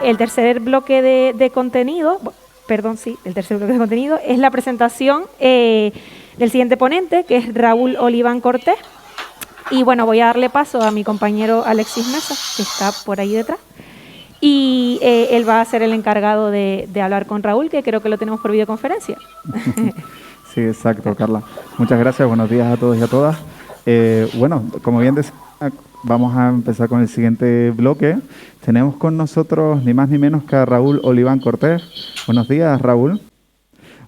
el tercer bloque de contenido, el tercer bloque de contenido es la presentación del siguiente ponente, que es Raúl Oliván Cortés. Y bueno, voy a darle paso a mi compañero Alexis Mesa, que está por ahí detrás. Y él va a ser el encargado de hablar con Raúl, que creo que lo tenemos por videoconferencia. Sí, exacto, Carla. Muchas gracias, buenos días a todos y a todas. Bueno, como bien decía, vamos a empezar con el siguiente bloque. Tenemos con nosotros ni más ni menos que a Raúl Oliván Cortés. Buenos días, Raúl.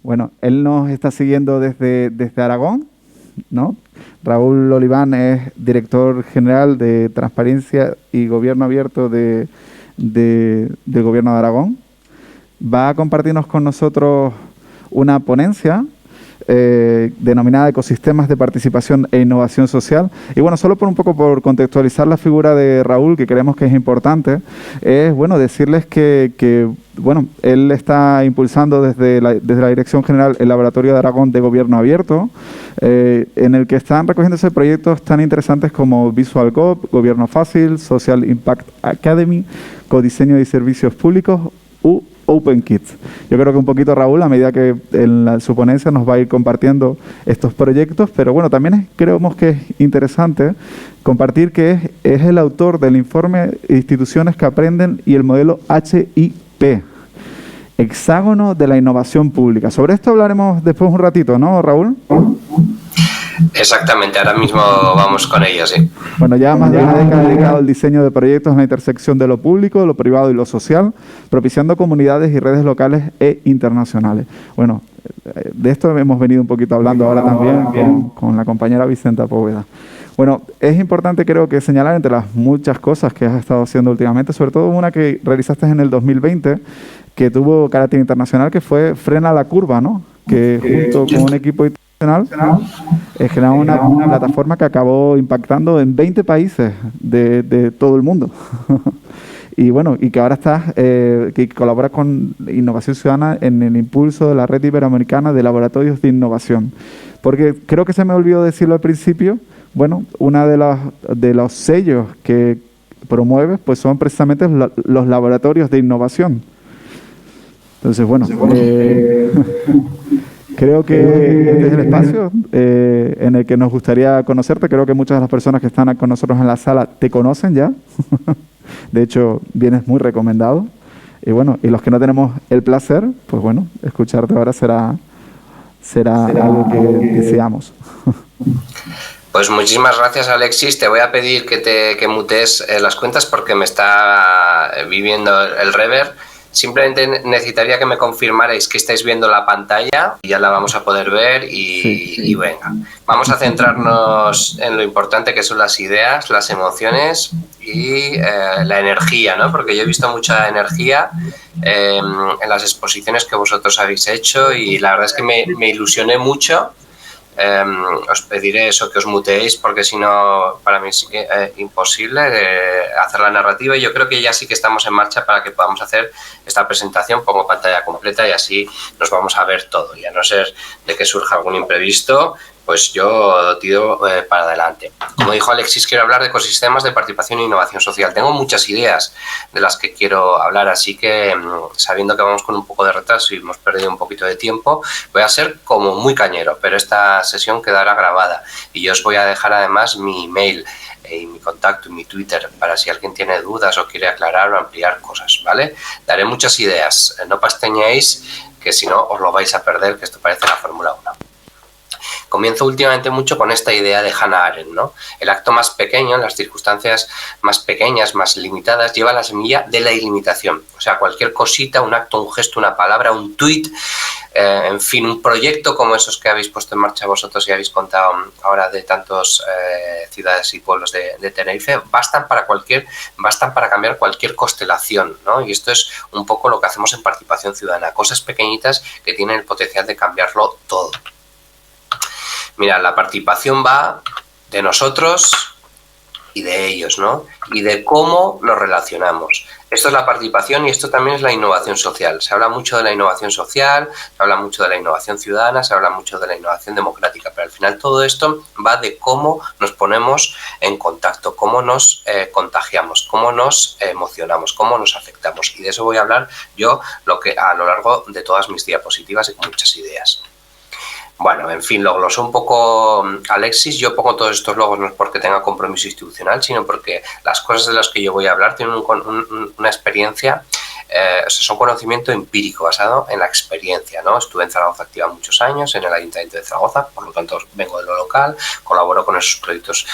Bueno, él nos está siguiendo desde Aragón, ¿no? Raúl Oliván es director general de Transparencia y Gobierno Abierto del Gobierno de Aragón. Va a compartirnos con nosotros una ponencia denominada Ecosistemas de Participación e Innovación Social. Y bueno, solo por contextualizar la figura de Raúl, que creemos que es importante, es bueno decirles que bueno, él está impulsando desde la Dirección General el Laboratorio de Aragón de Gobierno Abierto, en el que están recogiéndose proyectos tan interesantes como Visual Gov, Gobierno Fácil, Social Impact Academy, Codiseño de Servicios Públicos u Open Kids. Yo creo que un poquito Raúl, a medida que en su ponencia nos va a ir compartiendo estos proyectos, pero bueno, también creemos que es interesante compartir que es el autor del informe Instituciones que Aprenden y el modelo HIP, Hexágono de la Innovación Pública. Sobre esto hablaremos después un ratito, ¿no, Raúl? Exactamente, ahora mismo vamos con ello, sí. Bueno, ya más de una década dedicado al diseño de proyectos en la intersección de lo público, lo privado y lo social, propiciando comunidades y redes locales e internacionales. Bueno, de esto hemos venido un poquito hablando ahora también con la compañera Vicenta Poveda. Bueno, es importante creo que señalar entre las muchas cosas que has estado haciendo últimamente, sobre todo una que realizaste en el 2020, que tuvo carácter internacional, que fue Frena la Curva, ¿no? Que junto con un equipo internacional generaron una plataforma que acabó impactando en 20 países de todo el mundo. Y bueno, y que ahora estás, que colabora con Innovación Ciudadana en el impulso de la Red Iberoamericana de Laboratorios de Innovación. Porque creo que se me olvidó decirlo al principio, bueno, una de los sellos que promueves pues son precisamente los laboratorios de innovación. Entonces, bueno, creo que este es el espacio en el que nos gustaría conocerte. Creo que muchas de las personas que están con nosotros en la sala te conocen ya. De hecho, vienes muy recomendado. Y bueno, y los que no tenemos el placer, pues bueno, escucharte ahora será algo que deseamos. Pues muchísimas gracias, Alexis. Te voy a pedir que mutes las cuentas porque me está viviendo el reverb. Simplemente necesitaría que me confirmarais que estáis viendo la pantalla y ya la vamos a poder ver y venga. Vamos a centrarnos en lo importante que son las ideas, las emociones y la energía, ¿no? Porque yo he visto mucha energía en las exposiciones que vosotros habéis hecho y la verdad es que me ilusioné mucho. Os pediré eso, que os muteéis, porque si no, para mí es imposible hacer la narrativa y yo creo que ya sí que estamos en marcha para que podamos hacer esta presentación. Pongo pantalla completa y así nos vamos a ver todo y a no ser de que surja algún imprevisto, pues yo tiro para adelante. Como dijo Alexis, quiero hablar de ecosistemas de participación e innovación social. Tengo muchas ideas de las que quiero hablar, así que sabiendo que vamos con un poco de retraso y hemos perdido un poquito de tiempo, voy a ser como muy cañero, pero esta sesión quedará grabada y yo os voy a dejar además mi email y mi contacto y mi Twitter para si alguien tiene dudas o quiere aclarar o ampliar cosas, ¿vale? Daré muchas ideas, no pasteñéis, que si no os lo vais a perder, que esto parece la Fórmula 1. Comienzo últimamente mucho con esta idea de Hannah Arendt, ¿no? El acto más pequeño, en las circunstancias más pequeñas, más limitadas, lleva la semilla de la ilimitación. O sea, cualquier cosita, un acto, un gesto, una palabra, un tuit, en fin, un proyecto como esos que habéis puesto en marcha vosotros y habéis contado ahora de tantas ciudades y pueblos de Tenerife, bastan para cambiar cualquier constelación, ¿no? Y esto es un poco lo que hacemos en Participación Ciudadana, cosas pequeñitas que tienen el potencial de cambiarlo todo. Mira, la participación va de nosotros y de ellos, ¿no? Y de cómo nos relacionamos. Esto es la participación y esto también es la innovación social. Se habla mucho de la innovación social, se habla mucho de la innovación ciudadana, se habla mucho de la innovación democrática, pero al final todo esto va de cómo nos ponemos en contacto, cómo nos contagiamos, cómo nos emocionamos, cómo nos afectamos. Y de eso voy a hablar yo a lo largo de todas mis diapositivas y con muchas ideas. Bueno, en fin, lo glosó un poco Alexis. Yo pongo todos estos logos no es porque tenga compromiso institucional, sino porque las cosas de las que yo voy a hablar tienen una experiencia, son conocimiento empírico basado en la experiencia, ¿no? Estuve en Zaragoza activa muchos años, en el Ayuntamiento de Zaragoza, por lo tanto vengo de lo local, colaboro con esos proyectos,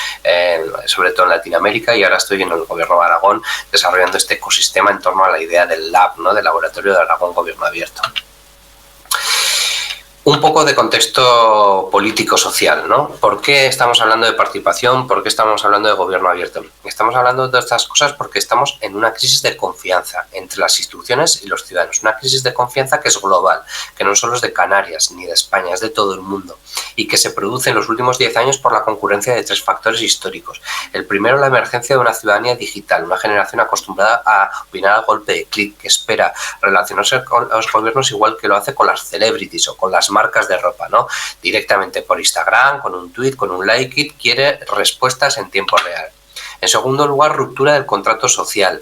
sobre todo en Latinoamérica, y ahora estoy en el Gobierno de Aragón desarrollando este ecosistema en torno a la idea del LAB, ¿no? Del Laboratorio de Aragón Gobierno Abierto. Un poco de contexto político-social, ¿no? ¿Por qué estamos hablando de participación? ¿Por qué estamos hablando de gobierno abierto? Estamos hablando de estas cosas porque estamos en una crisis de confianza entre las instituciones y los ciudadanos. Una crisis de confianza que es global, que no solo es de Canarias ni de España, es de todo el mundo y que se produce en los últimos 10 años por la concurrencia de 3 factores históricos. El primero, la emergencia de una ciudadanía digital, una generación acostumbrada a opinar al golpe de clic, que espera relacionarse con los gobiernos igual que lo hace con las celebrities o con las marcas de ropa, ¿no? Directamente por Instagram, con un tweet, con un like it, quiere respuestas en tiempo real. En segundo lugar, ruptura del contrato social.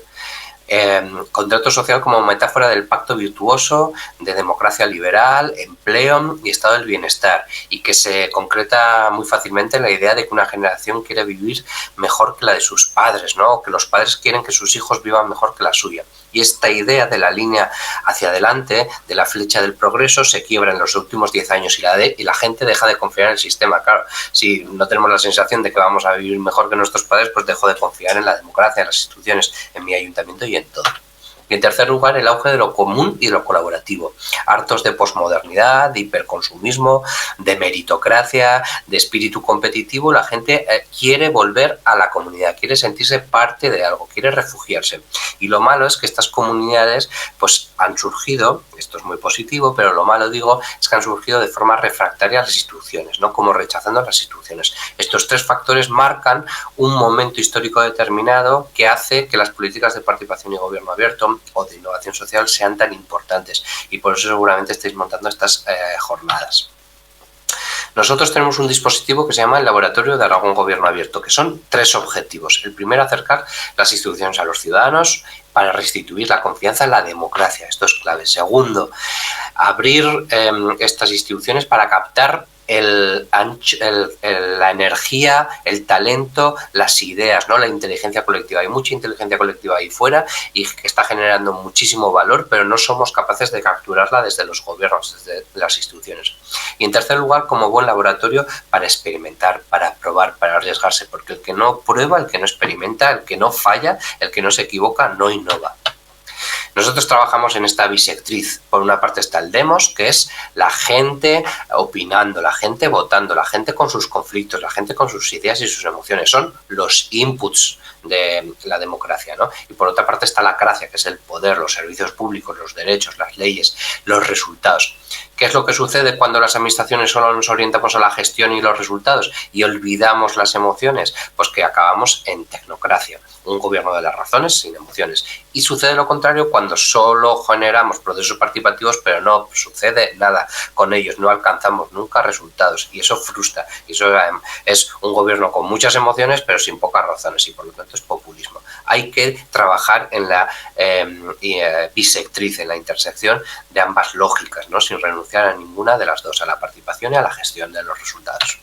Contrato social como metáfora del pacto virtuoso de democracia liberal, empleo y estado del bienestar, y que se concreta muy fácilmente en la idea de que una generación quiere vivir mejor que la de sus padres, ¿no? O que los padres quieren que sus hijos vivan mejor que la suya. Y esta idea de la línea hacia adelante, de la flecha del progreso, se quiebra en los últimos 10 años y la gente deja de confiar en el sistema. Claro, si no tenemos la sensación de que vamos a vivir mejor que nuestros padres, pues dejo de confiar en la democracia, en las instituciones, en mi ayuntamiento y en todo. Y en tercer lugar, el auge de lo común y de lo colaborativo. Hartos de posmodernidad, de hiperconsumismo, de meritocracia, de espíritu competitivo, la gente quiere volver a la comunidad, quiere sentirse parte de algo, quiere refugiarse. Y lo malo es que estas comunidades pues han surgido, esto es muy positivo, pero lo malo, digo, es que han surgido de forma refractaria a las instituciones, ¿no? Como rechazando las instituciones. Estos 3 factores marcan un momento histórico determinado que hace que las políticas de participación y gobierno abierto o de innovación social sean tan importantes, y por eso seguramente estáis montando estas jornadas. Nosotros tenemos un dispositivo que se llama el Laboratorio de Aragón Gobierno Abierto, que son 3 objetivos. El primero, acercar las instituciones a los ciudadanos para restituir la confianza en la democracia. Esto es clave. Segundo, abrir estas instituciones para captar la energía, el talento, las ideas, ¿no? La inteligencia colectiva. Hay mucha inteligencia colectiva ahí fuera y que está generando muchísimo valor, pero no somos capaces de capturarla desde los gobiernos, desde las instituciones. Y en tercer lugar, como buen laboratorio para experimentar, para probar, para arriesgarse, porque el que no prueba, el que no experimenta, el que no falla, el que no se equivoca, no innova. Nosotros trabajamos en esta bisectriz. Por una parte está el demos, que es la gente opinando, la gente votando, la gente con sus conflictos, la gente con sus ideas y sus emociones. Son los inputs de la democracia, ¿no? Y por otra parte está la cracia, que es el poder, los servicios públicos, los derechos, las leyes, los resultados. ¿Qué es lo que sucede cuando las administraciones solo nos orientamos a la gestión y los resultados y olvidamos las emociones? Pues que acabamos en tecnocracia, un gobierno de las razones sin emociones. Y sucede lo contrario cuando solo generamos procesos participativos, pero no sucede nada con ellos, no alcanzamos nunca resultados, y eso frustra. Y eso es un gobierno con muchas emociones, pero sin pocas razones, y por lo tanto es populismo. Hay que trabajar en la bisectriz, en la intersección de ambas lógicas, ¿no? Sin renunciar a ninguna de las dos, a la participación y a la gestión de los resultados.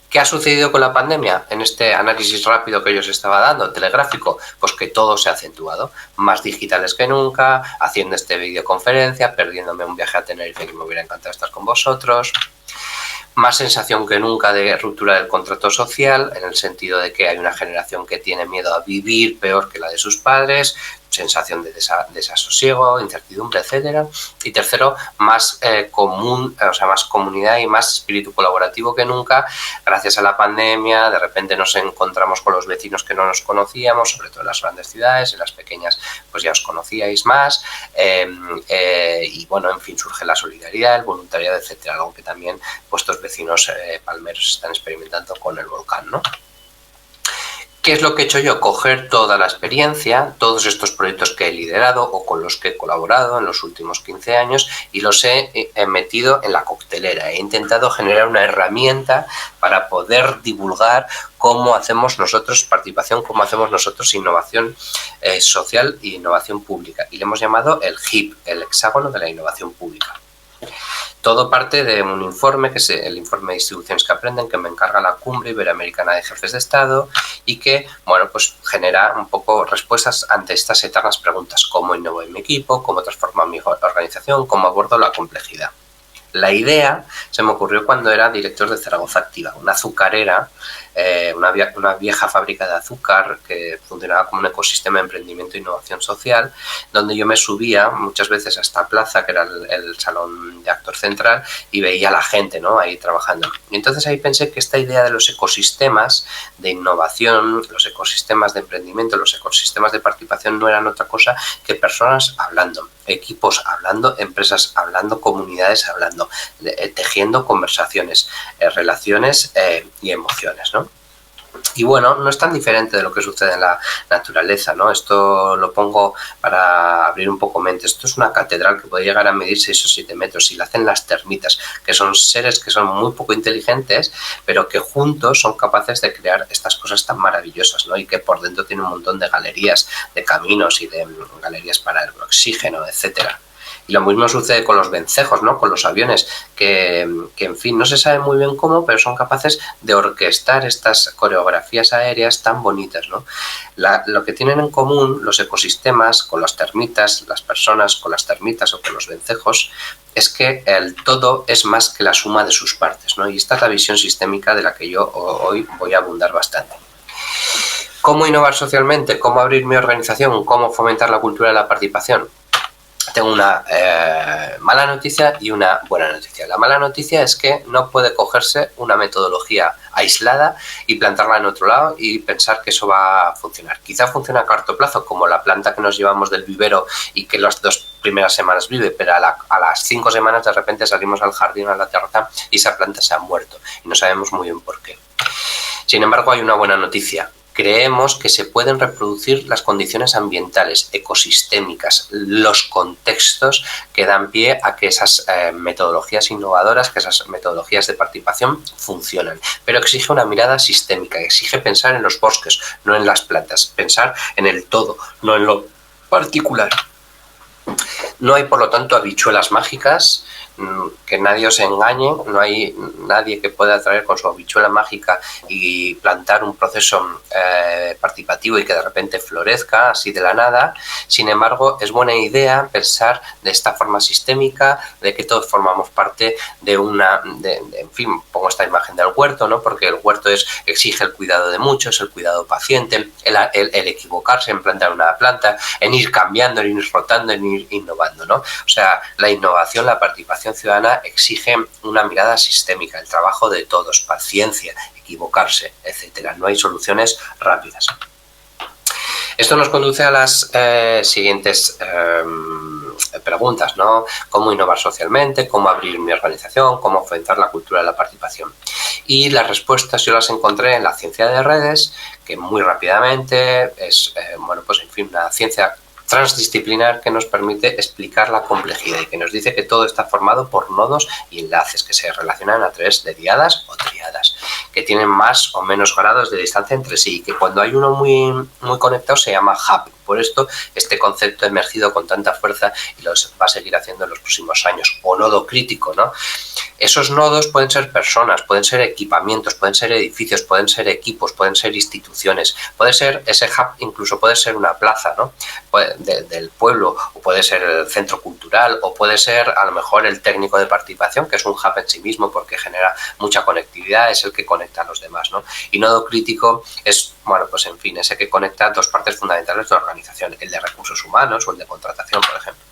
¿Qué ha sucedido con la pandemia? En este análisis rápido que yo os estaba dando, telegráfico, pues que todo se ha acentuado. Más digitales que nunca, haciendo videoconferencia, perdiéndome un viaje a Tenerife que me hubiera encantado estar con vosotros. Más sensación que nunca de ruptura del contrato social, en el sentido de que hay una generación que tiene miedo a vivir peor que la de sus padres, sensación de desasosiego, incertidumbre, etcétera. Y tercero, más común, o sea, más comunidad y más espíritu colaborativo que nunca. Gracias a la pandemia, de repente nos encontramos con los vecinos que no nos conocíamos, sobre todo en las grandes ciudades, en las pequeñas pues ya os conocíais más, y bueno, en fin, surge la solidaridad, el voluntariado, etcétera, algo que también vuestros vecinos palmeros están experimentando con el volcán, ¿no? ¿Qué es lo que he hecho yo? Coger toda la experiencia, todos estos proyectos que he liderado o con los que he colaborado en los últimos 15 años y los he metido en la coctelera. He intentado generar una herramienta para poder divulgar cómo hacemos nosotros participación, cómo hacemos nosotros innovación social e innovación pública. Y le hemos llamado el HIP, el hexágono de la innovación pública. Todo parte de un informe, que es el informe de instituciones que aprenden, que me encarga la Cumbre Iberoamericana de Jefes de Estado y que, bueno, pues genera un poco respuestas ante estas eternas preguntas. ¿Cómo innovo en mi equipo? ¿Cómo transformo mi organización? ¿Cómo abordo la complejidad? La idea se me ocurrió cuando era director de Zaragoza Activa, una azucarera, una vieja fábrica de azúcar que funcionaba como un ecosistema de emprendimiento e innovación social, donde yo me subía muchas veces a esta plaza, que era el salón de actor central, y veía a la gente, ¿no?, ahí trabajando. Y entonces ahí pensé que esta idea de los ecosistemas de innovación, los ecosistemas de emprendimiento, los ecosistemas de participación no eran otra cosa que personas hablando, equipos hablando, empresas hablando, comunidades hablando, tejiendo conversaciones, relaciones y emociones, ¿no? Y bueno, no es tan diferente de lo que sucede en la naturaleza, ¿no? Esto lo pongo para abrir un poco mente. Esto es una catedral que puede llegar a medir 6 o 7 metros y la hacen las termitas, que son seres que son muy poco inteligentes, pero que juntos son capaces de crear estas cosas tan maravillosas, ¿no? Y que por dentro tiene un montón de galerías, de caminos y de galerías para el oxígeno, etcétera. Y lo mismo sucede con los vencejos, ¿no?, con los aviones, que en fin, no se sabe muy bien cómo, pero son capaces de orquestar estas coreografías aéreas tan bonitas, ¿no? Lo que tienen en común los ecosistemas con las termitas, las personas con las termitas o con los vencejos, es que el todo es más que la suma de sus partes, ¿no? Y esta es la visión sistémica de la que yo hoy voy a abundar bastante. ¿Cómo innovar socialmente? ¿Cómo abrir mi organización? ¿Cómo fomentar la cultura de la participación? Tengo una mala noticia y una buena noticia. La mala noticia es que no puede cogerse una metodología aislada y plantarla en otro lado y pensar que eso va a funcionar. Quizá funcione a corto plazo, como la planta que nos llevamos del vivero y que las 2 primeras semanas vive, pero a las 5 semanas de repente salimos al jardín, a la terraza, y esa planta se ha muerto y no sabemos muy bien por qué. Sin embargo, hay una buena noticia. Creemos que se pueden reproducir las condiciones ambientales, ecosistémicas, los contextos que dan pie a que esas metodologías innovadoras, que esas metodologías de participación funcionan. Pero exige una mirada sistémica, exige pensar en los bosques, no en las plantas, pensar en el todo, no en lo particular. No hay, por lo tanto, habichuelas mágicas, que nadie os engañe, no hay nadie que pueda traer con su habichuela mágica y plantar un proceso participativo y que de repente florezca así de la nada. Sin embargo, es buena idea pensar de esta forma sistémica, de que todos formamos parte de en fin, pongo esta imagen del huerto, ¿no?, porque el huerto exige el cuidado de muchos, el cuidado paciente, el equivocarse en plantar una planta, en ir cambiando, en ir rotando, en ir innovando, ¿no? O sea, la innovación, la participación ciudadana exige una mirada sistémica, el trabajo de todos, paciencia, equivocarse, etcétera. No hay soluciones rápidas. Esto nos conduce a las siguientes preguntas, ¿no? ¿Cómo innovar socialmente? ¿Cómo abrir mi organización? ¿Cómo fomentar la cultura de la participación? Y las respuestas yo las encontré en la ciencia de redes, que muy rápidamente es, bueno, pues en fin, una ciencia transdisciplinar que nos permite explicar la complejidad y que nos dice que todo está formado por nodos y enlaces que se relacionan a través de diadas o triadas, que tienen más o menos grados de distancia entre sí y que cuando hay uno muy conectado se llama hub. Por esto, este concepto ha emergido con tanta fuerza y los va a seguir haciendo en los próximos años. O nodo crítico, ¿no? Esos nodos pueden ser personas, pueden ser equipamientos, pueden ser edificios, pueden ser equipos, pueden ser instituciones, puede ser ese hub, incluso puede ser una plaza, ¿no?, del pueblo, o puede ser el centro cultural, o puede ser a lo mejor el técnico de participación, que es un hub en sí mismo porque genera mucha conectividad, es el que conecta a los demás, ¿no? Y nodo crítico es, bueno, pues en fin, ese que conecta 2 partes fundamentales de la organización, el de recursos humanos o el de contratación, por ejemplo.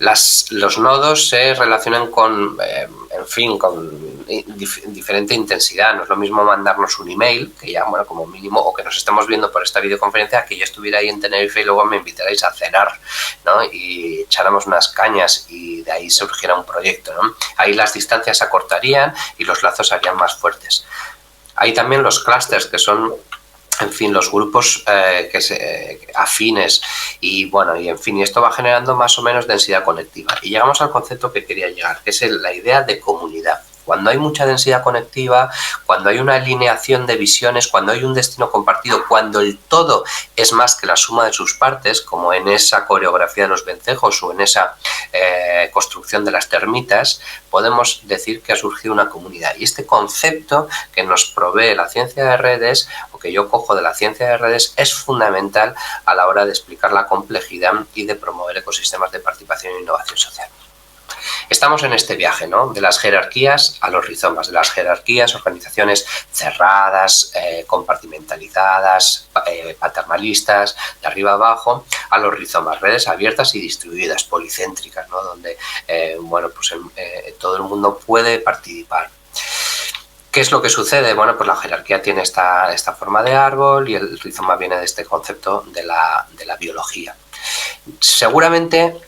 Los nodos se relacionan con, en fin, con diferente intensidad. No es lo mismo mandarnos un email, que ya, bueno, como mínimo, o que nos estemos viendo por esta videoconferencia, que yo estuviera ahí en Tenerife y luego me invitarais a cenar, ¿no?, y echáramos unas cañas y de ahí surgiera un proyecto, ¿no? Ahí las distancias se acortarían y los lazos serían más fuertes. Hay también los clústeres, que son en fin, los grupos afines y bueno, y en fin, y esto va generando más o menos densidad conectiva. Y llegamos al concepto que quería llegar, que es la idea de comunidad. Cuando hay mucha densidad conectiva, cuando hay una alineación de visiones, cuando hay un destino compartido, cuando el todo es más que la suma de sus partes, como en esa coreografía de los vencejos o en esa construcción de las termitas, podemos decir que ha surgido una comunidad. Y este concepto que nos provee la ciencia de redes, o que yo cojo de la ciencia de redes, es fundamental a la hora de explicar la complejidad y de promover ecosistemas de participación e innovación social. Estamos en este viaje, ¿no? De las jerarquías a los rizomas, de las jerarquías, organizaciones cerradas, compartimentalizadas, paternalistas, de arriba abajo, a los rizomas, redes abiertas y distribuidas, policéntricas, ¿no? Donde todo el mundo puede participar. ¿Qué es lo que sucede? Bueno, pues la jerarquía tiene esta forma de árbol y el rizoma viene de este concepto de la biología. Seguramente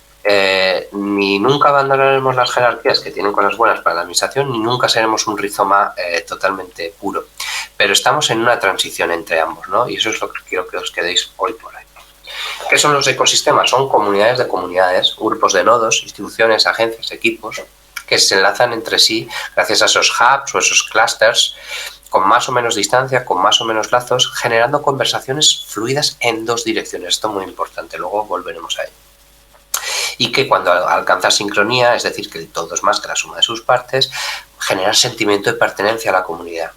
ni nunca abandonaremos las jerarquías que tienen cosas buenas para la administración, ni nunca seremos un rizoma totalmente puro. Pero estamos en una transición entre ambos, ¿no? Y eso es lo que quiero que os quedéis hoy por ahí. ¿Qué son los ecosistemas? Son comunidades de comunidades, grupos de nodos, instituciones, agencias, equipos, que se enlazan entre sí gracias a esos hubs o esos clusters, con más o menos distancia, con más o menos lazos, generando conversaciones fluidas en dos direcciones. Esto es muy importante, luego volveremos a ello. Y que cuando alcanza sincronía, es decir, que el todo es más que la suma de sus partes, genera sentimiento de pertenencia a la comunidad.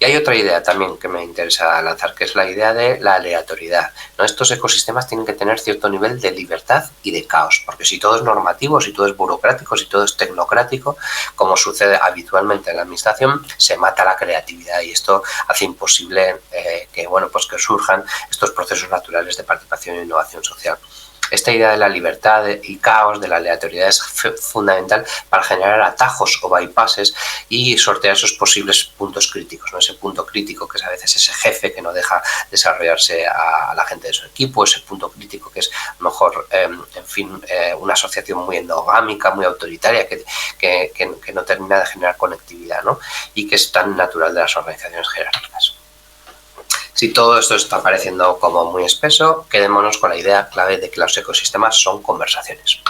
Y hay otra idea también que me interesa lanzar, que es la idea de la aleatoriedad, ¿no? Estos ecosistemas tienen que tener cierto nivel de libertad y de caos, porque si todo es normativo, si todo es burocrático, si todo es tecnocrático, como sucede habitualmente en la administración, se mata la creatividad y esto hace imposible que surjan estos procesos naturales de participación e innovación social. Esta idea de la libertad y caos, de la aleatoriedad, es fundamental para generar atajos o bypasses y sortear esos posibles puntos críticos, ¿no? Ese punto crítico que es a veces ese jefe que no deja desarrollarse a la gente de su equipo, ese punto crítico que es a lo mejor, una asociación muy endogámica, muy autoritaria, que no termina de generar conectividad, ¿no? Y que es tan natural de las organizaciones jerárquicas. Si todo esto está pareciendo como muy espeso, quedémonos con la idea clave de que los ecosistemas son conversaciones.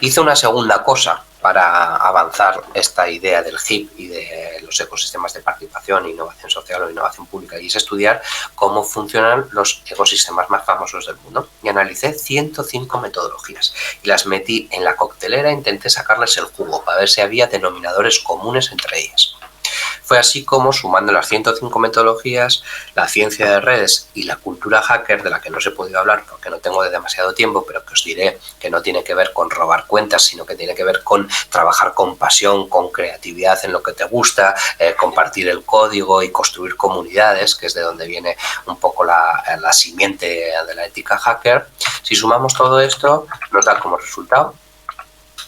Hice una segunda cosa para avanzar esta idea del HIP y de los ecosistemas de participación, innovación social o innovación pública, y es estudiar cómo funcionan los ecosistemas más famosos del mundo. Y analicé 105 metodologías y las metí en la coctelera e intenté sacarles el jugo para ver si había denominadores comunes entre ellas. Fue así como, sumando las 105 metodologías, la ciencia de redes y la cultura hacker, de la que no os he podido hablar porque no tengo demasiado tiempo, pero que os diré que no tiene que ver con robar cuentas, sino que tiene que ver con trabajar con pasión, con creatividad en lo que te gusta, compartir el código y construir comunidades, que es de donde viene un poco la simiente de la ética hacker. Si sumamos todo esto, nos da como resultado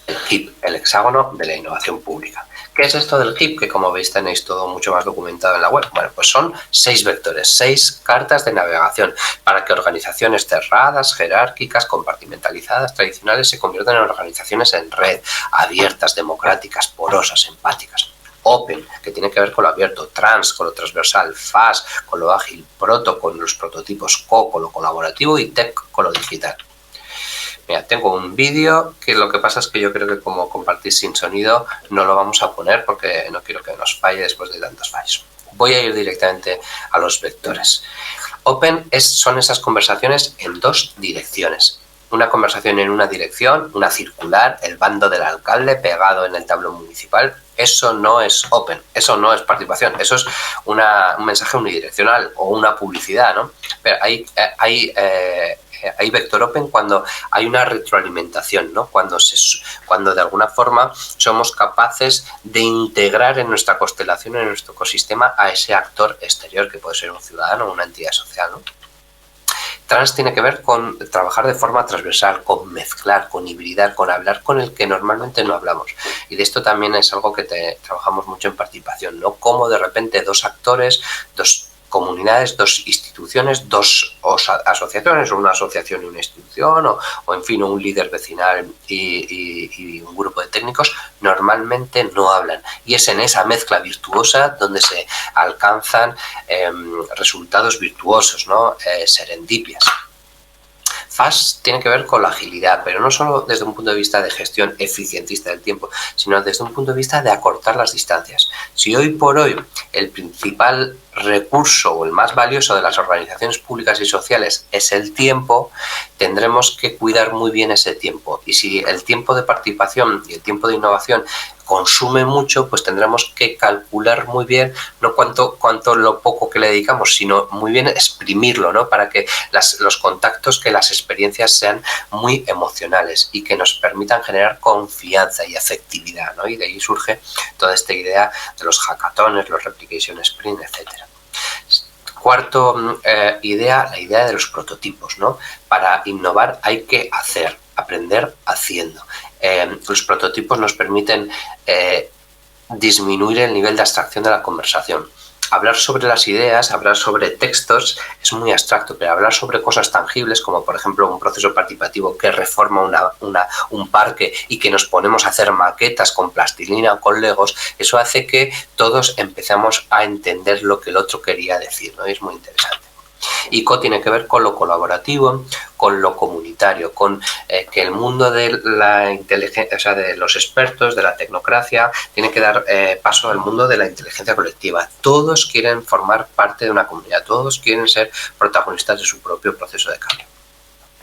el HIP, el hexágono de la innovación pública. ¿Qué es esto del HIP? Que como veis tenéis todo mucho más documentado en la web. Bueno, pues son 6 vectores, 6 cartas de navegación para que organizaciones cerradas, jerárquicas, compartimentalizadas, tradicionales se conviertan en organizaciones en red, abiertas, democráticas, porosas, empáticas. Open, que tiene que ver con lo abierto, trans, con lo transversal, fast, con lo ágil, proto, con los prototipos, co, con lo colaborativo y tech, con lo digital. Mira, tengo un vídeo que lo que pasa es que yo creo que como compartís sin sonido no lo vamos a poner porque no quiero que nos falle después de tantos fallos. Voy a ir directamente a los vectores. Open son esas conversaciones en 2 direcciones. Una conversación en una dirección, una circular, el bando del alcalde pegado en el tablón municipal. Eso no es open, eso no es participación, eso es un mensaje unidireccional o una publicidad, ¿no? Pero hay vector open cuando hay una retroalimentación, ¿no? Cuando de alguna forma somos capaces de integrar en nuestra constelación, en nuestro ecosistema, a ese actor exterior que puede ser un ciudadano o una entidad social, ¿no? Trans tiene que ver con trabajar de forma transversal, con mezclar, con hibridar, con hablar con el que normalmente no hablamos. Y de esto también es algo que trabajamos mucho en participación, ¿no? Cómo de repente 2 actores, 2 comunidades, dos instituciones, dos asociaciones, o una asociación y una institución, o en fin, un líder vecinal y un grupo de técnicos, normalmente no hablan. Y es en esa mezcla virtuosa donde se alcanzan resultados virtuosos, ¿no? Serendipias. FAST tiene que ver con la agilidad, pero no solo desde un punto de vista de gestión eficientista del tiempo, sino desde un punto de vista de acortar las distancias. Si hoy por hoy el principal recurso o el más valioso de las organizaciones públicas y sociales es el tiempo, tendremos que cuidar muy bien ese tiempo. Y si el tiempo de participación y el tiempo de innovación consume mucho, pues tendremos que calcular muy bien, no cuánto lo poco que le dedicamos, sino muy bien exprimirlo, ¿no? Para que los contactos, que las experiencias sean muy emocionales y que nos permitan generar confianza y afectividad, ¿no? Y de ahí surge toda esta idea de los hackatones, los replication sprint, etcétera. Cuarto idea, la idea de los prototipos, ¿no? Para innovar hay que aprender haciendo. Los prototipos nos permiten disminuir el nivel de abstracción de la conversación. Hablar sobre las ideas, hablar sobre textos es muy abstracto, pero hablar sobre cosas tangibles, como por ejemplo un proceso participativo que reforma un parque y que nos ponemos a hacer maquetas con plastilina o con legos, eso hace que todos empezamos a entender lo que el otro quería decir, ¿no? Y es muy interesante. ICO tiene que ver con lo colaborativo, con lo comunitario, con que el mundo de la inteligencia, o sea, de los expertos, de la tecnocracia, tiene que dar paso al mundo de la inteligencia colectiva. Todos quieren formar parte de una comunidad, todos quieren ser protagonistas de su propio proceso de cambio.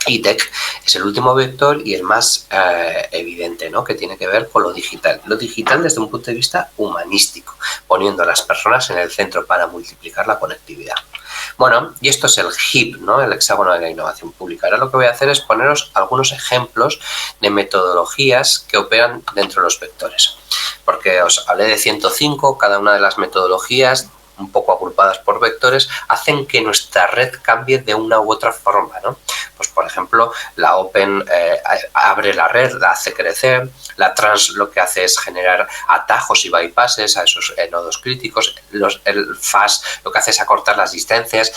ITEC es el último vector y el más evidente, ¿no? Que tiene que ver con lo digital. Lo digital desde un punto de vista humanístico, poniendo a las personas en el centro para multiplicar la conectividad. Bueno, y esto es el HIP, ¿no? El hexágono de la innovación pública. Ahora lo que voy a hacer es poneros algunos ejemplos de metodologías que operan dentro de los vectores. Porque os hablé de 105, cada una de las metodologías, un poco agrupadas por vectores, hacen que nuestra red cambie de una u otra forma, ¿no? Pues por ejemplo, la Open abre la red, la hace crecer, la Trans lo que hace es generar atajos y bypasses a esos nodos críticos, el FAST lo que hace es acortar las distancias,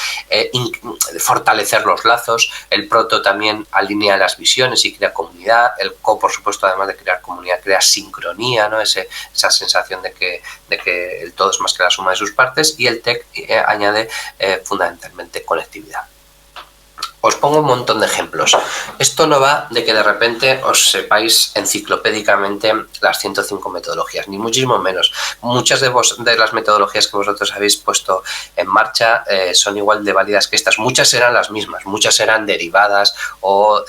fortalecer los lazos, el Proto también alinea las visiones y crea comunidad, el CO, por supuesto, además de crear comunidad, crea sincronía, ¿no? Esa sensación de que el todo es más que la suma de sus partes, y el TEC añade fundamentalmente conectividad. Os pongo un montón de ejemplos. Esto no va de que de repente os sepáis enciclopédicamente las 105 metodologías, ni muchísimo menos. Muchas de las metodologías que vosotros habéis puesto en marcha son igual de válidas que estas. Muchas serán las mismas, muchas serán derivadas o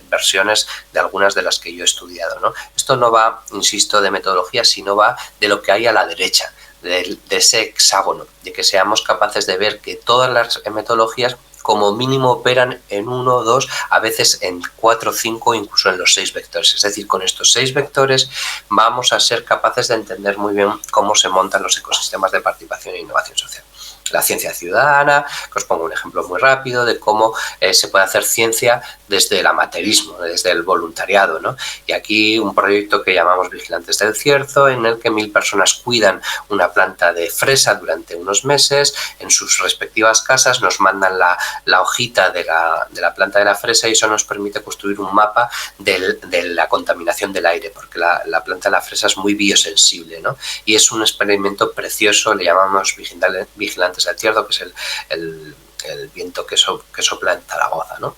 versiones de algunas de las que yo he estudiado, ¿no? Esto no va, insisto, de metodología, sino va de lo que hay a la derecha, de ese hexágono, de que seamos capaces de ver que todas las metodologías como mínimo operan en 1, 2, a veces en 4, 5, incluso en los 6 vectores. Es decir, con estos 6 vectores vamos a ser capaces de entender muy bien cómo se montan los ecosistemas de participación e innovación social. La ciencia ciudadana, que os pongo un ejemplo muy rápido de cómo se puede hacer ciencia desde el amateurismo, desde el voluntariado, ¿no? Y aquí un proyecto que llamamos Vigilantes del Cierzo, en el que 1000 personas cuidan una planta de fresa durante unos meses en sus respectivas casas, nos mandan la hojita de la planta de la fresa, y eso nos permite construir un mapa de la contaminación del aire, porque la planta de la fresa es muy biosensible, ¿no? Y es un experimento precioso, le llamamos Vigilantes del Cierzo, que es el viento que sopla en Zaragoza, ¿no?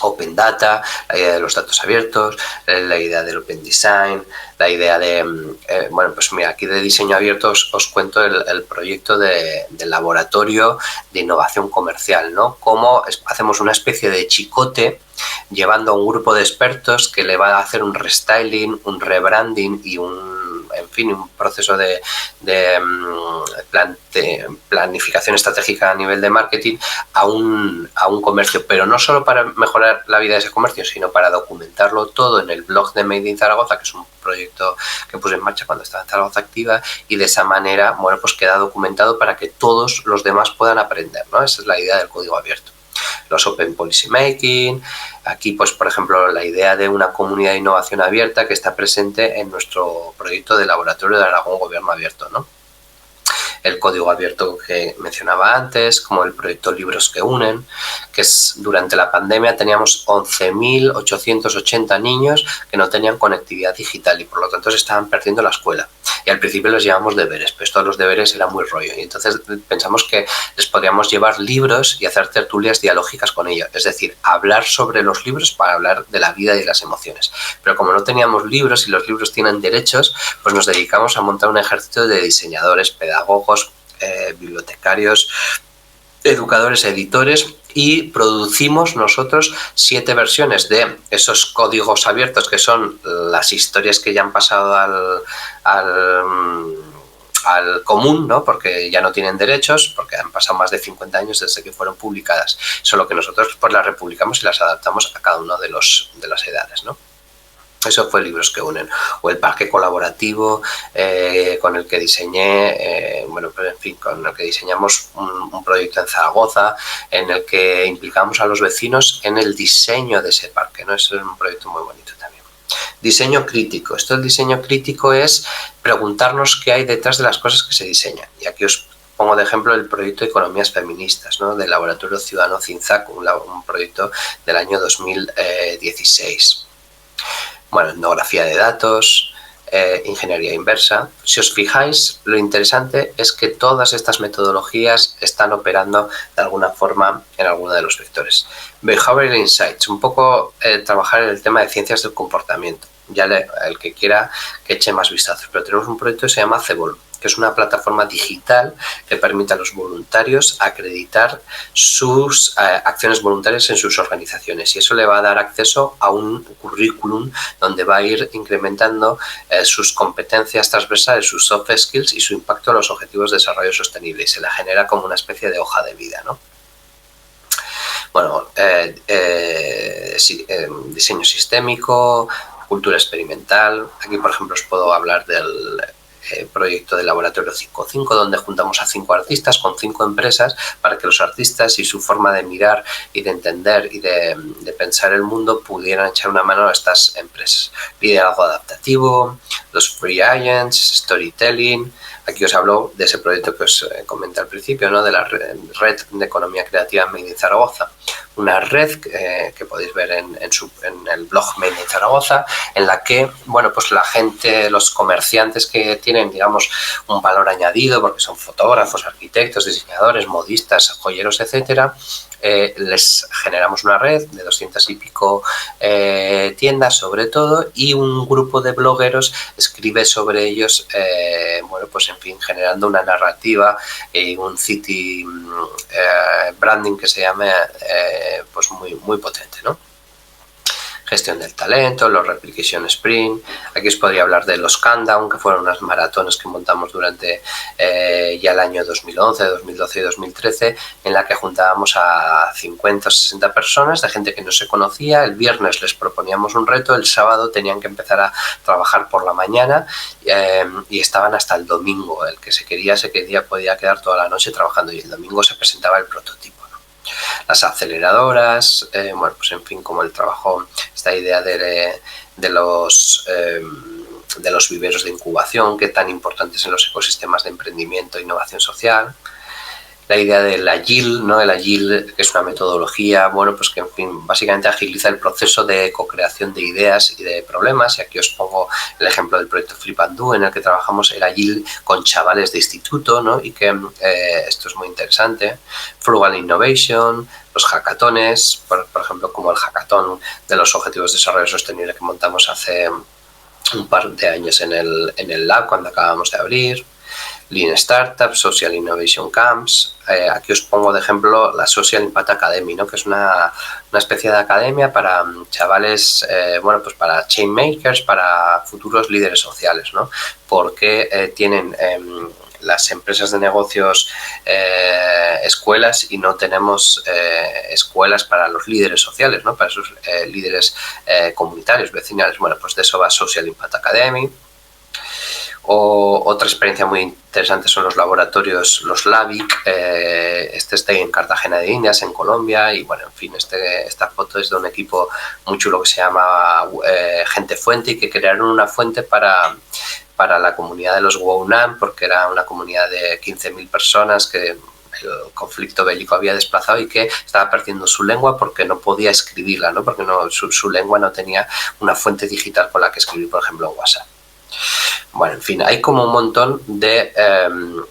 Open Data, la idea de los datos abiertos, la idea del Open Design, la idea de, bueno, pues mira, aquí de diseño abierto os cuento el proyecto del laboratorio de innovación comercial, ¿no? Cómo hacemos una especie de chicote llevando a un grupo de expertos que le va a hacer un restyling, un rebranding y en fin, un proceso de planificación estratégica a nivel de marketing a un comercio, pero no solo para mejorar la vida de ese comercio, sino para documentarlo todo en el blog de Made in Zaragoza, que es un proyecto que puse en marcha cuando estaba en Zaragoza Activa, y de esa manera, bueno, pues queda documentado para que todos los demás puedan aprender, ¿no? Esa es la idea del código abierto. Los Open Policy Making, aquí pues por ejemplo la idea de una comunidad de innovación abierta que está presente en nuestro proyecto de laboratorio de Aragón Gobierno Abierto, ¿no? el código abierto que mencionaba antes, como el proyecto Libros que Unen, que es durante la pandemia teníamos 11.880 niños que no tenían conectividad digital y por lo tanto se estaban perdiendo la escuela. Y al principio les llevamos deberes, pues todos los deberes eran muy rollo. Y entonces pensamos que les podríamos llevar libros y hacer tertulias dialógicas con ellos. Es decir, hablar sobre los libros para hablar de la vida y de las emociones. Pero como no teníamos libros y los libros tienen derechos, pues nos dedicamos a montar un ejército de diseñadores, pedagogos, bibliotecarios, educadores, editores, y producimos nosotros 7 versiones de esos códigos abiertos que son las historias que ya han pasado al común, ¿no? Porque ya no tienen derechos, porque han pasado más de 50 años desde que fueron publicadas, solo que nosotros pues las republicamos y las adaptamos a cada uno de las edades, ¿no? Eso fue Libros que Unen. O el parque colaborativo con el que diseñé, en fin, con el que diseñamos un proyecto en Zaragoza en el que implicamos a los vecinos en el diseño de ese parque, ¿no? Es un proyecto muy bonito también. Diseño crítico. Esto del diseño crítico es preguntarnos qué hay detrás de las cosas que se diseñan. Y aquí os pongo de ejemplo el proyecto Economías Feministas, ¿no? Del Laboratorio Ciudadano CINZAC, un proyecto del año 2016. Bueno, etnografía de datos, ingeniería inversa. Si os fijáis, lo interesante es que todas estas metodologías están operando de alguna forma en alguno de los vectores. Behavioral Insights, un poco trabajar en el tema de ciencias del comportamiento. Ya el que quiera que eche más vistazos. Pero tenemos un proyecto que se llama Cebol, que es una plataforma digital que permite a los voluntarios acreditar sus acciones voluntarias en sus organizaciones, y eso le va a dar acceso a un currículum donde va a ir incrementando sus competencias transversales, sus soft skills y su impacto en los objetivos de desarrollo sostenible, y se le genera como una especie de hoja de vida, ¿no? Bueno, diseño sistémico, cultura experimental. Aquí, por ejemplo, os puedo hablar del proyecto del Laboratorio 5.5, donde juntamos a 5 artistas con 5 empresas para que los artistas y su forma de mirar y de entender y de pensar el mundo pudieran echar una mano a estas empresas. Liderazgo adaptativo, los free agents, storytelling. Aquí os hablo de ese proyecto que os comenté al principio, ¿no? De la red de economía creativa Made in Zaragoza. Una red que podéis ver en el blog Made in Zaragoza, en la que, bueno, pues la gente, los comerciantes que tienen, digamos, un valor añadido, porque son fotógrafos, arquitectos, diseñadores, modistas, joyeros, etcétera, les generamos una red de 200 y pico tiendas sobre todo, y un grupo de blogueros escribe sobre ellos, bueno, pues en fin, generando una narrativa y un city branding que se llame pues muy potente, ¿no? Gestión del talento, los Replication Sprint. Aquí os podría hablar de los Countdown, que fueron unas maratones que montamos durante ya el año 2011, 2012 y 2013, en la que juntábamos a 50 o 60 personas de gente que no se conocía. El viernes les proponíamos un reto, el sábado tenían que empezar a trabajar por la mañana y estaban hasta el domingo. El que se quería podía quedar toda la noche trabajando, y el domingo se presentaba el prototipo. Las aceleradoras, bueno, pues en fin, como el trabajo, esta idea de los viveros de incubación, que tan importantes en los ecosistemas de emprendimiento e innovación social. La idea del Agile, ¿no? El Agile, que es una metodología, bueno, pues que, en fin, básicamente agiliza el proceso de co-creación de ideas y de problemas. Y aquí os pongo el ejemplo del proyecto Flip and Do, en el que trabajamos el Agile con chavales de instituto, ¿no? Y que esto es muy interesante. Frugal Innovation, los hackatones, por ejemplo, como el hackathon de los Objetivos de Desarrollo Sostenible que montamos hace un par de años en el lab cuando acabamos de abrir. Lean Startup, Social Innovation Camps. Aquí os pongo de ejemplo la Social Impact Academy, ¿no? Que es una especie de academia para chavales, bueno, pues para chain makers, para futuros líderes sociales, ¿no? Porque tienen las empresas de negocios escuelas, y no tenemos escuelas para los líderes sociales, ¿no? Para esos líderes comunitarios, vecinales. Bueno, pues de eso va Social Impact Academy. O otra experiencia muy interesante son los laboratorios, los LABIC. Este está en Cartagena de Indias, en Colombia, y bueno, en fin, esta foto es de un equipo muy chulo que se llama Gente Fuente, y que crearon una fuente para para la comunidad de los Wounan, porque era una comunidad de 15.000 personas que el conflicto bélico había desplazado y que estaba perdiendo su lengua porque no podía escribirla, ¿no? Porque su lengua no tenía una fuente digital con la que escribir, por ejemplo, en WhatsApp. Bueno, en fin, hay como un montón de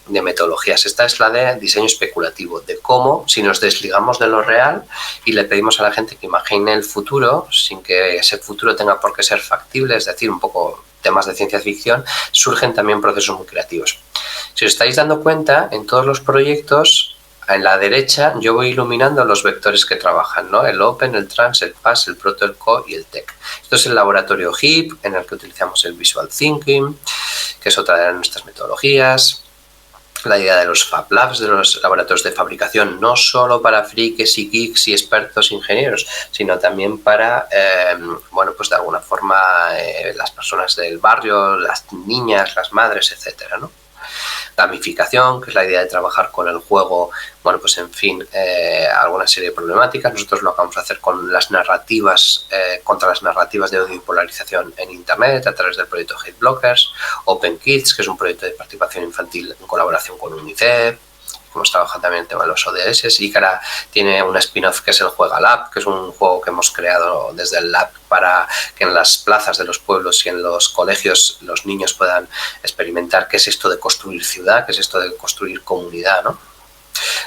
metodologías. Esta es la de diseño especulativo, de cómo, si nos desligamos de lo real y le pedimos a la gente que imagine el futuro, sin que ese futuro tenga por qué ser factible, es decir, un poco temas de ciencia ficción, surgen también procesos muy creativos. Si os estáis dando cuenta, en todos los proyectos, en la derecha yo voy iluminando los vectores que trabajan, ¿no? El Open, el Trans, el Pass, el Proto, el Co y el Tech. Esto es el laboratorio HIP, en el que utilizamos el Visual Thinking, que es otra de nuestras metodologías. La idea de los Fab Labs, de los laboratorios de fabricación, no solo para frikis y geeks y expertos ingenieros, sino también para, bueno, pues de alguna forma las personas del barrio, las niñas, las madres, etcétera, ¿no? Gamificación, que es la idea de trabajar con el juego, bueno, pues en fin, alguna serie de problemáticas. Nosotros lo vamos a hacer con las narrativas, contra las narrativas de odio y polarización en Internet a través del proyecto Hate Blockers. Open Kids, que es un proyecto de participación infantil en colaboración con UNICEF. Hemos trabajado también el tema de los ODS. Icara tiene una spin-off que es el Juega Lab, que es un juego que hemos creado desde el Lab para que en las plazas de los pueblos y en los colegios los niños puedan experimentar qué es esto de construir ciudad, qué es esto de construir comunidad, ¿no?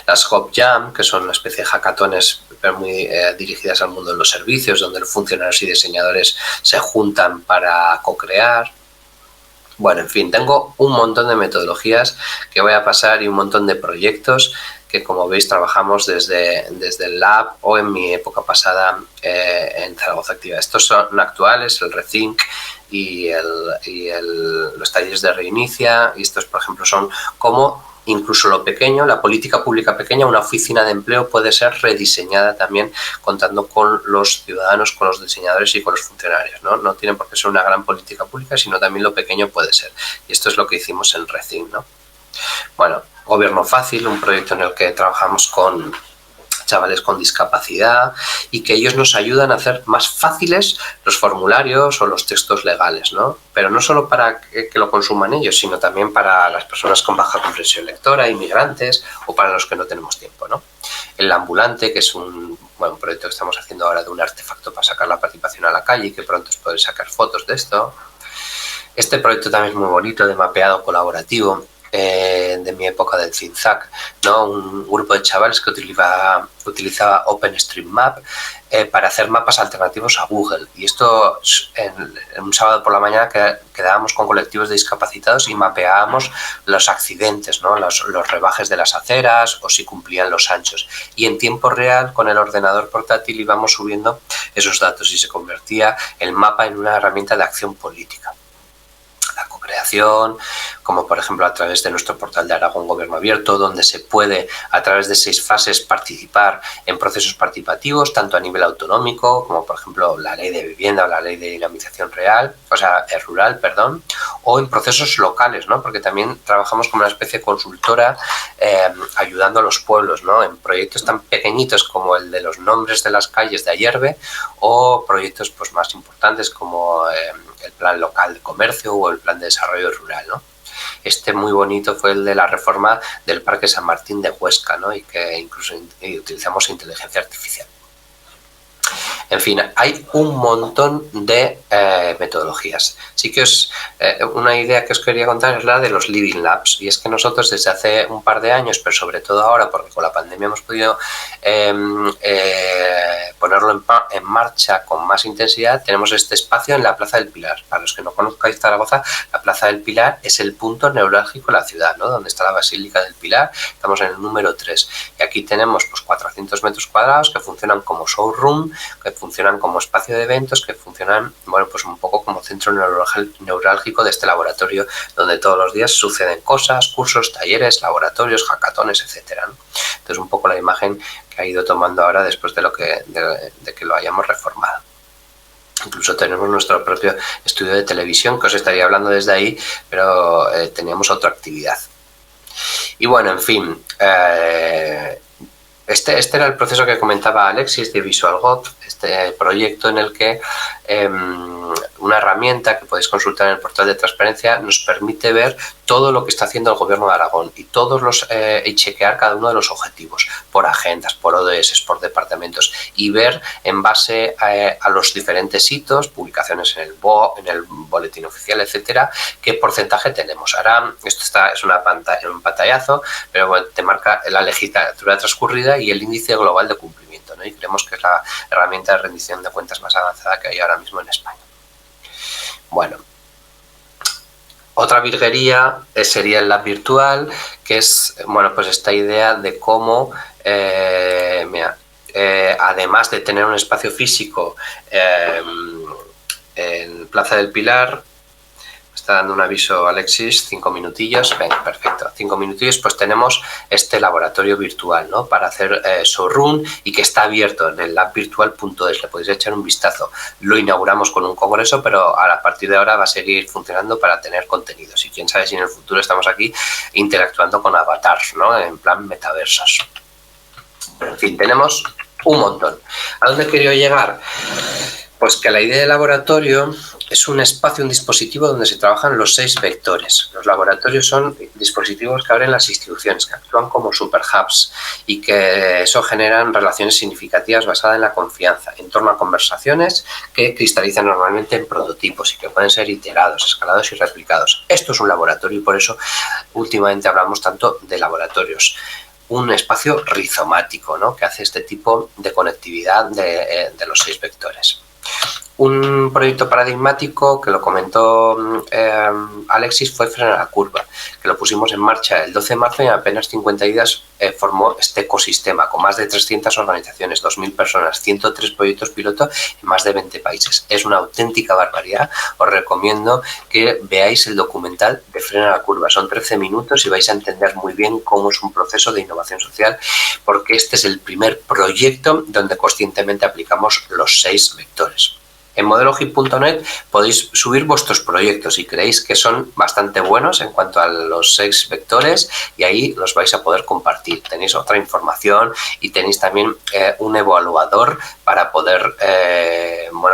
Las Hop Jam, que son una especie de hackatones muy dirigidas al mundo de los servicios, donde los funcionarios y diseñadores se juntan para co-crear. Bueno, en fin, tengo un montón de metodologías que voy a pasar y un montón de proyectos que, como veis, trabajamos desde el Lab o en mi época pasada en Zaragoza Activa. Estos son actuales, el Rethink y los talleres de Reinicia. Y estos, por ejemplo, son como incluso lo pequeño, la política pública pequeña, una oficina de empleo puede ser rediseñada también contando con los ciudadanos, con los diseñadores y con los funcionarios, ¿no? No tiene por qué ser una gran política pública, sino también lo pequeño puede ser. Y esto es lo que hicimos en Rethink, ¿no? Bueno, Gobierno Fácil, un proyecto en el que trabajamos con chavales con discapacidad y que ellos nos ayudan a hacer más fáciles los formularios o los textos legales, ¿no? Pero no solo para que lo consuman ellos, sino también para las personas con baja comprensión lectora, inmigrantes o para los que no tenemos tiempo, ¿no? El Ambulante, que es un proyecto que estamos haciendo ahora de un artefacto para sacar la participación a la calle y que pronto os podéis sacar fotos de esto. Este proyecto también es muy bonito, de mapeado colaborativo, de mi época del CINZAC, ¿no? Un grupo de chavales que utilizaba OpenStreetMap para hacer mapas alternativos a Google. Y esto en un sábado por la mañana quedábamos con colectivos de discapacitados y mapeábamos los accidentes, ¿no? Los rebajes de las aceras o si cumplían los anchos. Y en tiempo real, con el ordenador portátil, íbamos subiendo esos datos y se convertía el mapa en una herramienta de acción política. La co-creación, como por ejemplo a través de nuestro portal de Aragón Gobierno Abierto, donde se puede a través de 6 fases participar en procesos participativos, tanto a nivel autonómico, como por ejemplo la ley de vivienda o la ley de dinamización rural, o en procesos locales, ¿no? Porque también trabajamos como una especie de consultora ayudando a los pueblos, ¿no? En proyectos tan pequeñitos como el de los nombres de las calles de Ayerbe o proyectos pues más importantes como el Plan Local de Comercio o el Plan de Desarrollo Rural, ¿no? Este muy bonito fue el de la reforma del Parque San Martín de Huesca, ¿no? Y que incluso utilizamos inteligencia artificial. En fin, hay un montón de metodologías. Sí que una idea que os quería contar es la de los Living Labs. Y es que nosotros desde hace un par de años, pero sobre todo ahora, porque con la pandemia hemos podido ponerlo en marcha con más intensidad, tenemos este espacio en la Plaza del Pilar. Para los que no conozcáis Zaragoza, la Plaza del Pilar es el punto neurálgico de la ciudad, ¿no? Donde está la Basílica del Pilar. Estamos en el número 3. Y aquí tenemos pues 400 metros cuadrados que funcionan como showroom, que funcionan como espacio de eventos, que funcionan, bueno, pues un poco como centro neurálgico de este laboratorio donde todos los días suceden cosas, cursos, talleres, laboratorios, hackatones, etcétera, ¿no? Entonces un poco la imagen que ha ido tomando ahora después de que lo hayamos reformado. Incluso tenemos nuestro propio estudio de televisión, que os estaría hablando desde ahí, pero teníamos otra actividad. Y bueno, en fin, este era el proceso que comentaba Alexis de VisualGov, este proyecto en el que una herramienta que podéis consultar en el portal de transparencia, nos permite ver todo lo que está haciendo el Gobierno de Aragón y y chequear cada uno de los objetivos por agendas, por ODS, por departamentos, y ver en base a los diferentes hitos, publicaciones en el boletín oficial, etcétera, qué porcentaje tenemos. Ahora esto es un pantallazo, pero bueno, te marca la legislatura transcurrida y el índice global de cumplimiento, ¿no? Y creemos que es la herramienta de rendición de cuentas más avanzada que hay ahora mismo en España. Bueno, otra virguería sería el lab virtual, que es, bueno, pues esta idea de cómo, además de tener un espacio físico en Plaza del Pilar, está dando un aviso Alexis, 5 minutillos, venga, perfecto, 5 minutillos, pues tenemos este laboratorio virtual, ¿no? Para hacer showroom y que está abierto en el labvirtual.es, le podéis echar un vistazo. Lo inauguramos con un congreso, pero a partir de ahora va a seguir funcionando para tener contenidos y quién sabe si en el futuro estamos aquí interactuando con avatars, ¿no? En plan metaversos. Pero en fin, tenemos un montón. ¿A dónde he querido llegar? Pues que la idea de laboratorio es un espacio, un dispositivo donde se trabajan los 6 vectores. Los laboratorios son dispositivos que abren las instituciones, que actúan como superhubs y que eso generan relaciones significativas basadas en la confianza, en torno a conversaciones que cristalizan normalmente en prototipos y que pueden ser iterados, escalados y replicados. Esto es un laboratorio y por eso últimamente hablamos tanto de laboratorios. Un espacio rizomático, ¿no? Que hace este tipo de conectividad de los 6 vectores. Un proyecto paradigmático que lo comentó Alexis fue Frena la Curva, que lo pusimos en marcha el 12 de marzo y en apenas 50 días formó este ecosistema con más de 300 organizaciones, 2.000 personas, 103 proyectos piloto en más de 20 países. Es una auténtica barbaridad. Os recomiendo que veáis el documental de Frena la Curva. Son 13 minutos y vais a entender muy bien cómo es un proceso de innovación social, porque este es el primer proyecto donde conscientemente aplicamos los 6 vectores. En modelogi.net podéis subir vuestros proyectos si creéis que son bastante buenos en cuanto a los 6 vectores y ahí los vais a poder compartir. Tenéis otra información y tenéis también un evaluador para poder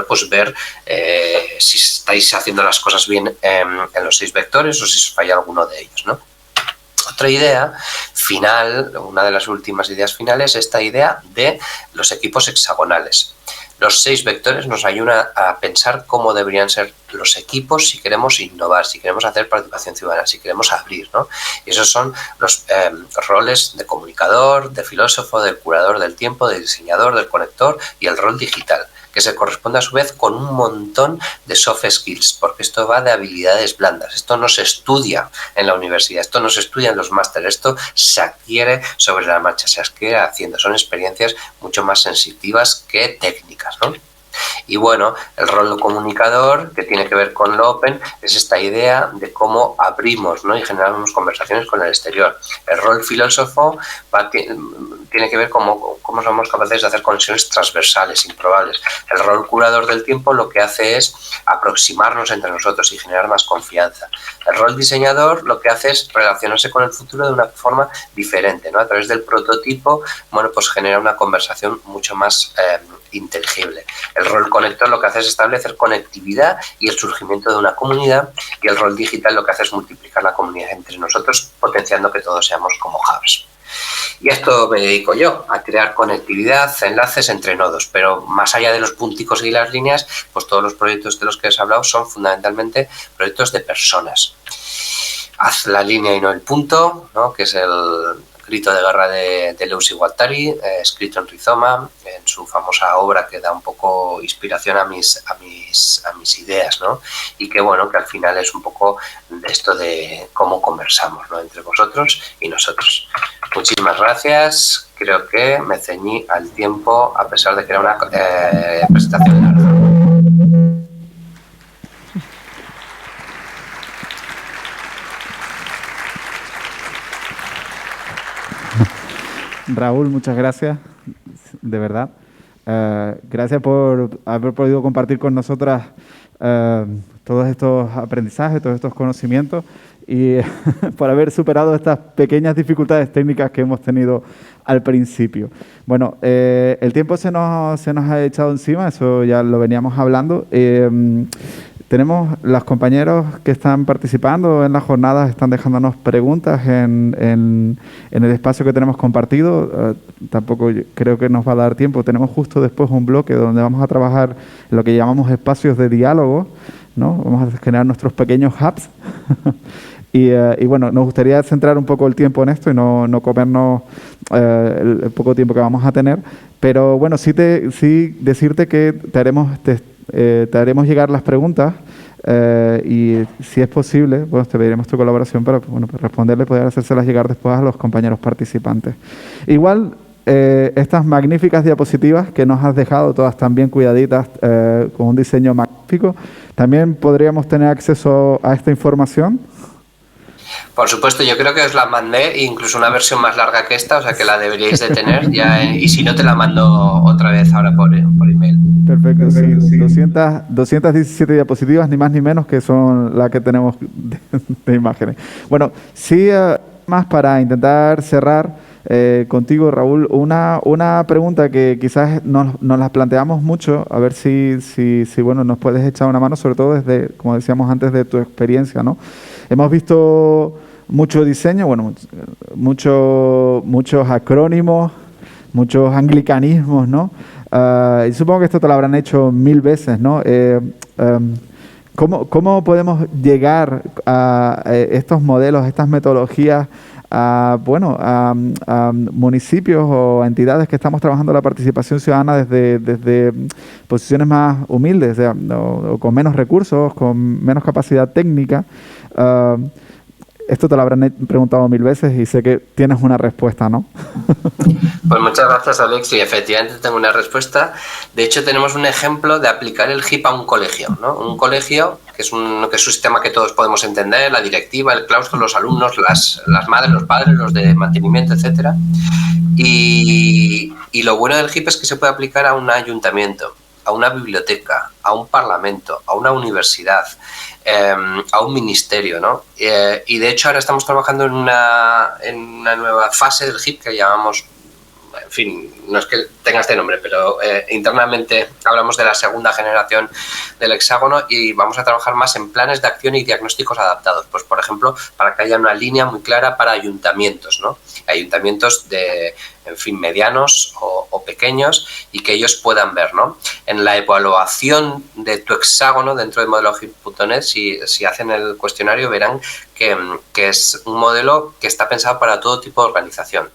pues ver si estáis haciendo las cosas bien en los 6 vectores o si os falla alguno de ellos, ¿no? Otra idea final, una de las últimas ideas finales, es esta idea de los equipos hexagonales. Los 6 vectores nos ayudan a pensar cómo deberían ser los equipos si queremos innovar, si queremos hacer participación ciudadana, si queremos abrir, ¿no? Y esos son los roles de comunicador, de filósofo, del curador del tiempo, del diseñador, del conector y el rol digital, que se corresponde a su vez con un montón de soft skills, porque esto va de habilidades blandas. Esto no se estudia en la universidad, esto no se estudia en los másteres, esto se adquiere sobre la marcha, se adquiere haciendo. Son experiencias mucho más sensitivas que técnicas, ¿no? Y bueno, el rol de comunicador, que tiene que ver con lo open, es esta idea de cómo abrimos, ¿no? Y generamos conversaciones con el exterior. El rol filósofo tiene que ver con cómo somos capaces de hacer conexiones transversales, improbables. El rol curador del tiempo lo que hace es aproximarnos entre nosotros y generar más confianza. El rol diseñador lo que hace es relacionarse con el futuro de una forma diferente, ¿no? A través del prototipo, bueno, pues genera una conversación mucho más inteligible. El rol conector lo que hace es establecer conectividad y el surgimiento de una comunidad, y el rol digital lo que hace es multiplicar la comunidad entre nosotros, potenciando que todos seamos como hubs. Y a esto me dedico yo, a crear conectividad, enlaces entre nodos, pero más allá de los punticos y las líneas, pues todos los proyectos de los que os he hablado son fundamentalmente proyectos de personas. Haz la línea y no el punto, ¿no? Que es el grito de guerra de Deleuze y Guattari, escrito en Rizoma, en su famosa obra que da un poco inspiración a mis ideas, ¿no? Y que bueno, que al final es un poco de esto de cómo conversamos, ¿no? Entre vosotros y nosotros. Muchísimas gracias, creo que me ceñí al tiempo a pesar de que era una presentación larga. Raúl, muchas gracias, de verdad. Gracias por haber podido compartir con nosotras todos estos aprendizajes, todos estos conocimientos y por haber superado estas pequeñas dificultades técnicas que hemos tenido al principio. Bueno, el tiempo se nos ha echado encima, eso ya lo veníamos hablando. Tenemos los compañeros que están participando en las jornadas, están dejándonos preguntas en el espacio que tenemos compartido. Tampoco creo que nos va a dar tiempo. Tenemos justo después un bloque donde vamos a trabajar lo que llamamos espacios de diálogo, ¿no? Vamos a generar nuestros pequeños hubs. Y bueno, nos gustaría centrar un poco el tiempo en esto y no comernos el poco tiempo que vamos a tener. Pero bueno, sí decirte que te haremos llegar las preguntas y si es posible, bueno, te pediremos tu colaboración para responderle y poder hacérselas llegar después a los compañeros participantes. Igual, estas magníficas diapositivas que nos has dejado, todas tan bien cuidaditas, con un diseño magnífico, ¿también podríamos tener acceso a esta información? Por supuesto, yo creo que os la mandé, incluso una versión más larga que esta, o sea que la deberíais de tener ya, y si no te la mando otra vez ahora por email. Perfecto, sí. 217 diapositivas, ni más ni menos, que son las que tenemos de imágenes. Bueno, sí, más para intentar cerrar contigo, Raúl, una pregunta que quizás nos la planteamos mucho, a ver si bueno, nos puedes echar una mano, sobre todo desde, como decíamos antes, de tu experiencia, ¿no? Hemos visto mucho diseño, bueno, muchos acrónimos, muchos anglicanismos, ¿no? Y supongo que esto te lo habrán hecho 1000 veces, ¿no? ¿Cómo podemos llegar a estos modelos, estas metodologías, a municipios o entidades que estamos trabajando la participación ciudadana desde posiciones más humildes, o con menos recursos, con menos capacidad técnica? Esto te lo habrán preguntado 1000 veces y sé que tienes una respuesta, ¿no? Pues muchas gracias, Alex. Y efectivamente tengo una respuesta. De hecho, tenemos un ejemplo de aplicar el HIP a un colegio, ¿no? Un colegio que es un sistema que todos podemos entender, la directiva, el claustro, los alumnos, las madres, los padres, los de mantenimiento, etcétera. Y lo bueno del HIP es que se puede aplicar a un ayuntamiento, a una biblioteca, a un parlamento, a una universidad, a un ministerio, ¿no? Y de hecho ahora estamos trabajando en una nueva fase del HIP que llamamos, en fin, no es que tenga este nombre, pero internamente hablamos de la segunda generación del hexágono y vamos a trabajar más en planes de acción y diagnósticos adaptados. Pues, por ejemplo, para que haya una línea muy clara para ayuntamientos, ¿no? Ayuntamientos de, en fin, medianos o pequeños y que ellos puedan ver, ¿no? En la evaluación de tu hexágono dentro de modelohip.net, si hacen el cuestionario, verán que es un modelo que está pensado para todo tipo de organización.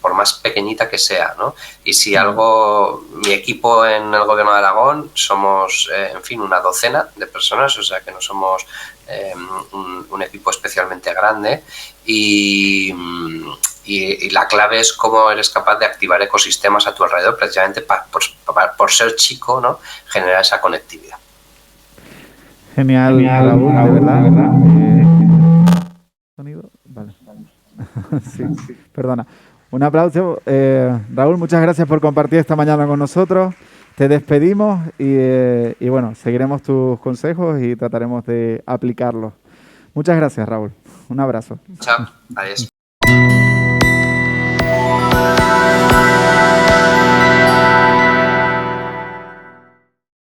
Por más pequeñita que sea, ¿no? Y si algo, mi equipo en el Gobierno de Aragón somos, en fin, una docena de personas, o sea que no somos un equipo especialmente grande y la clave es cómo eres capaz de activar ecosistemas a tu alrededor, precisamente por ser chico, ¿no? Generar esa conectividad. Genial, Raúl, de verdad. ¿Sonido? Vale. Sí, perdona. Un aplauso. Raúl, muchas gracias por compartir esta mañana con nosotros. Te despedimos y bueno, seguiremos tus consejos y trataremos de aplicarlos. Muchas gracias, Raúl. Un abrazo. Chao. Adiós.